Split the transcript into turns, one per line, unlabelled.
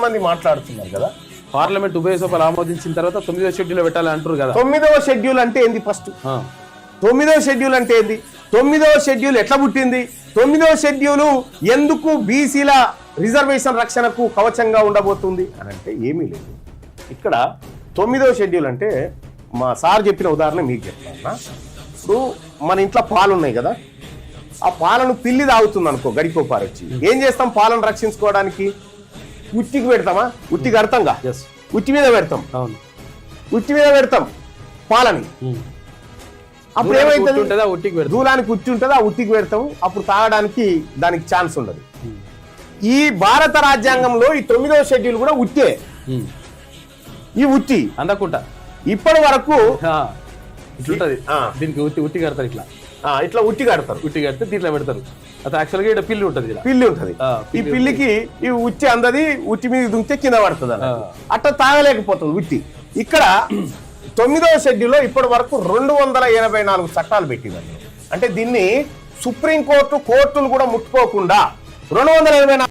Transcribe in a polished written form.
మంది మాట్లాడుతున్నారు కదా,
పార్లమెంట్ ఉభయ సభలు ఆమోదించిన తర్వాత 9వ షెడ్యూల్ పెట్టాలి అంటారు కదా.
9వ షెడ్యూల్ అంటే ఏంది? ఫస్ట్ 9వ షెడ్యూల్ అంటే ఏంది? 9వ షెడ్యూల్ ఎట్లా పుట్టింది? 9వ షెడ్యూల్ ఎందుకు బీసీల రిజర్వేషన్ రక్షణకు కవచంగా ఉండబోతుంది అని అంటే ఏమీ లేదు. ఇక్కడ 9వ షెడ్యూల్ అంటే మా సార్ చెప్పిన ఉదాహరణ మీకు చెప్తాను. ఇప్పుడు మన ఇంట్లో పాలు ఉన్నాయి కదా, ఆ పాలను పిల్లి తాగుతుంది అనుకో, గడికోపారు వచ్చి ఏం చేస్తాం? పాలను రక్షించుకోవడానికి ఉట్టికి పెడతామా? ఉట్టి కడతాంగా, ఉట్టి మీద పెడతాం.
అవును,
ఉట్టి మీద పెడతాం పాలని. అప్పుడు ఏమైతుంది? దూలానికి ఉట్టి ఉంటుంది, ఆ ఉట్టికి పెడతాం. అప్పుడు తాగడానికి దానికి ఛాన్స్ ఉండదు. ఈ భారత రాజ్యాంగంలో ఈ 9వ షెడ్యూల్ కూడా ఉట్టే. ఈ ఉట్టి
అందకుండా
ఇప్పటి వరకు
ఇట్లుంటది. దీనికి ఉట్టి కడతారు,
ఇట్లా ఉట్టి కడతారు.
ఉట్టి కడితే దీంట్లో పెడతారు. అది యాక్చువల్గా ఇక్కడ పిల్లి ఉంటుంది.
పిల్లి ఉంటది. ఈ పిల్లికి ఈ ఉట్టి అందది, ఉట్టి మీద దుంకితే కింద పడుతుంది. అట్లా తాగలేకపోతుంది ఉట్టి. ఇక్కడ 9వ షెడ్యూల్లో ఇప్పటి వరకు 284 చట్టాలు పెట్టిందండి. అంటే దీన్ని సుప్రీంకోర్టు, కోర్టులు కూడా ముట్టుకోకుండా 284